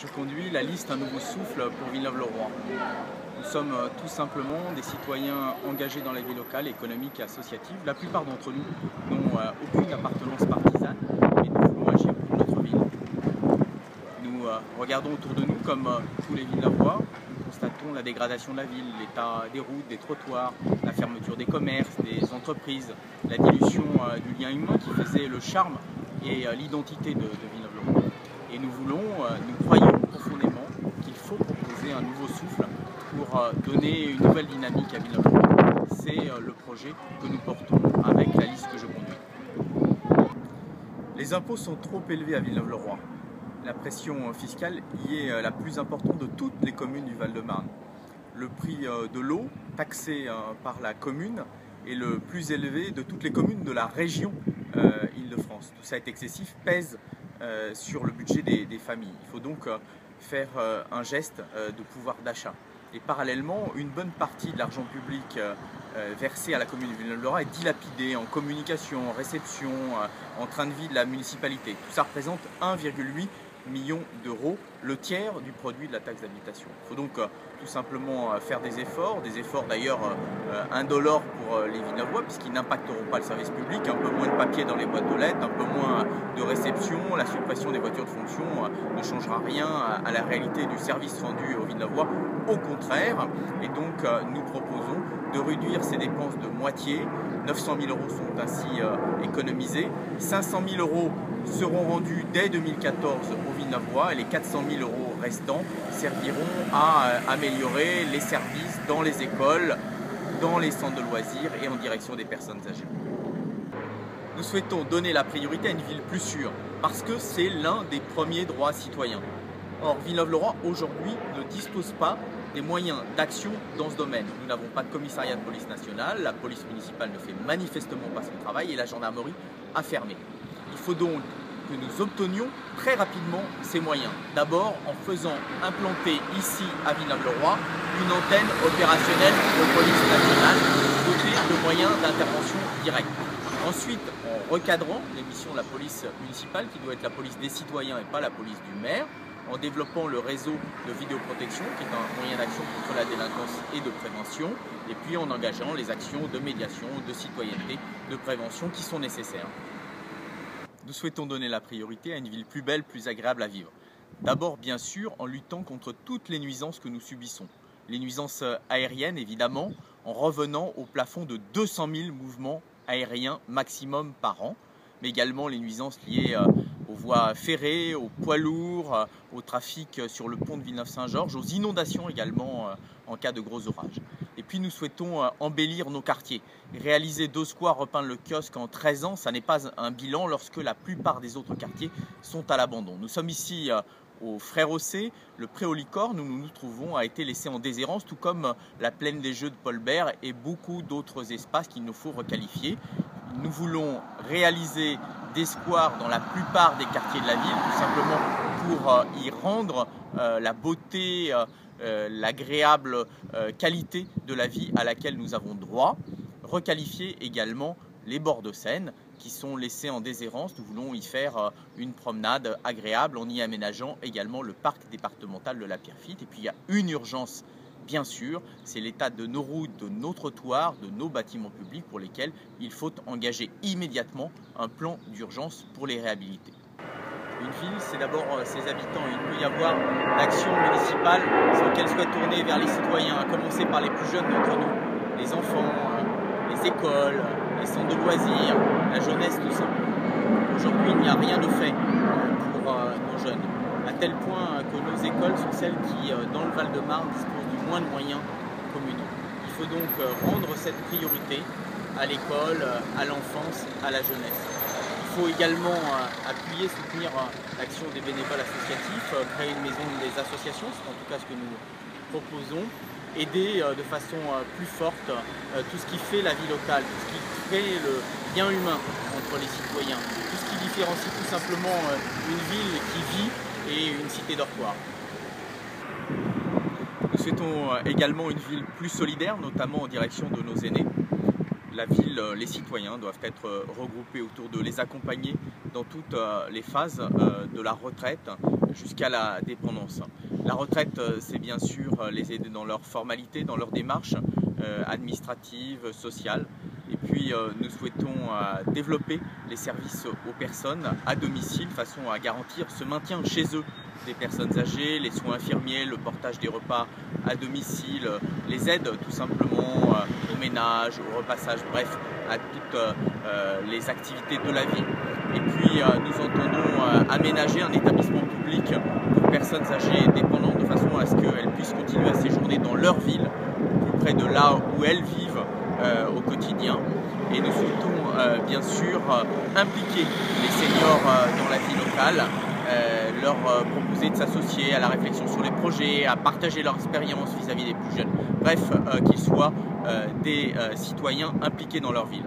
Je conduis la liste Un nouveau souffle pour Villeneuve-le-Roi. Nous sommes tout simplement des citoyens engagés dans la vie locale, économique et associative. La plupart d'entre nous n'ont aucune appartenance partisane et nous voulons agir pour notre ville. Nous regardons autour de nous comme tous les Villeneuvois. Nous constatons la dégradation de la ville, l'état des routes, des trottoirs, la fermeture des commerces, des entreprises, la dilution du lien humain qui faisait le charme et l'identité de Villeneuve-le-Roi. Et nous croyons profondément qu'il faut proposer un nouveau souffle pour donner une nouvelle dynamique à Villeneuve-le-Roi. C'est le projet que nous portons avec la liste que je conduis. Les impôts sont trop élevés à Villeneuve-le-Roi. La pression fiscale y est la plus importante de toutes les communes du Val-de-Marne. Le prix de l'eau, taxé par la commune, est le plus élevé de toutes les communes de la région Île-de-France. Tout ça est excessif, pèse sur le budget des familles. Il faut donc faire un geste de pouvoir d'achat. Et parallèlement, une bonne partie de l'argent public versé à la commune de Villeneuve-le-Roi est dilapidé en communication, en réception, en train de vie de la municipalité. Tout ça représente 1,8 million d'euros, le tiers du produit de la taxe d'habitation. Il faut donc tout simplement faire des efforts d'ailleurs indolores pour les Villeneuvois puisqu'ils n'impacteront pas le service public, un peu moins de papier dans les boîtes aux lettres, un peu moins de réception, la suppression des voitures de fonction ne changera rien à la réalité du service rendu aux Villeneuvois, au contraire. Et donc nous proposons de réduire ces dépenses de moitié. 900 000 euros sont ainsi économisés, 500 000 euros seront rendus dès 2014 aux Villeneuvois et les 400 000 euros restants serviront à améliorer les services dans les écoles, dans les centres de loisirs et en direction des personnes âgées. Nous souhaitons donner la priorité à une ville plus sûre parce que c'est l'un des premiers droits citoyens. Or, Villeneuve-le-Roi aujourd'hui ne dispose pas des moyens d'action dans ce domaine. Nous n'avons pas de commissariat de police nationale, la police municipale ne fait manifestement pas son travail et la gendarmerie a fermé. Il faut donc que nous obtenions très rapidement ces moyens. D'abord en faisant implanter ici à Villeneuve-le-Roi une antenne opérationnelle de police nationale dotée de moyens d'intervention directe. Ensuite, en recadrant les missions de la police municipale qui doit être la police des citoyens et pas la police du maire, en développant le réseau de vidéoprotection qui est un moyen d'action contre la délinquance et de prévention, et puis en engageant les actions de médiation, de citoyenneté, de prévention qui sont nécessaires. Nous souhaitons donner la priorité à une ville plus belle, plus agréable à vivre. D'abord, bien sûr, en luttant contre toutes les nuisances que nous subissons. Les nuisances aériennes, évidemment, en revenant au plafond de 200 000 mouvements aériens maximum par an, mais également les nuisances liées aux voies ferrées, aux poids lourds, au trafic sur le pont de Villeneuve-Saint-Georges, aux inondations également en cas de gros orages. Et puis nous souhaitons embellir nos quartiers. Réaliser 2 squares, repeindre le kiosque en 13 ans, ça n'est pas un bilan lorsque la plupart des autres quartiers sont à l'abandon. Nous sommes ici au Frère-Rossé, le pré aux Licornes où nous nous trouvons a été laissé en déshérence, tout comme la plaine des Jeux de Paul Bert et beaucoup d'autres espaces qu'il nous faut requalifier. Nous voulons réaliser des squares dans la plupart des quartiers de la ville, tout simplement pour y rendre la beauté, l'agréable qualité de la vie à laquelle nous avons droit. Requalifier également les bords de Seine qui sont laissés en déshérence. Nous voulons y faire une promenade agréable en y aménageant également le parc départemental de la Pierrefitte. Et puis il y a une urgence, bien sûr, c'est l'état de nos routes, de nos trottoirs, de nos bâtiments publics pour lesquels il faut engager immédiatement un plan d'urgence pour les réhabiliter. Une ville, c'est d'abord ses habitants. Il peut y avoir l'action municipale qu'elle soit tournée vers les citoyens, à commencer par les plus jeunes d'entre nous, les enfants, les écoles, les centres de loisirs, la jeunesse, tout ça. Aujourd'hui, il n'y a rien de fait pour nos jeunes, à tel point que nos écoles sont celles qui, dans le Val-de-Marne, disposent du moins de moyens communaux. Il faut donc rendre cette priorité à l'école, à l'enfance, à la jeunesse. Il faut également appuyer, soutenir l'action des bénévoles associatifs, créer une maison des associations, c'est en tout cas ce que nous proposons, aider de façon plus forte tout ce qui fait la vie locale, tout ce qui crée le lien humain entre les citoyens, tout ce qui différencie tout simplement une ville qui vit et une cité dortoir. Nous souhaitons également une ville plus solidaire, notamment en direction de nos aînés. La ville, les citoyens doivent être regroupés autour d'eux, les accompagner dans toutes les phases de la retraite, jusqu'à la dépendance. La retraite, c'est bien sûr les aider dans leurs formalités, dans leurs démarches administratives, sociales. Et puis nous souhaitons développer les services aux personnes à domicile, de façon à garantir ce maintien chez eux des personnes âgées, les soins infirmiers, le portage des repas à domicile, les aides tout simplement au ménage, au repassage, bref, à toutes les activités de la vie. Et puis nous entendons aménager un établissement public pour personnes âgées et dépendantes de façon à ce qu'elles puissent continuer à séjourner dans leur ville, plus près de là où elles vivent au quotidien. Et nous souhaitons bien sûr impliquer les seniors dans la vie locale, leur proposer de s'associer à la réflexion sur les projets, à partager leur expérience vis-à-vis des plus jeunes. Bref, qu'ils soient des citoyens impliqués dans leur ville.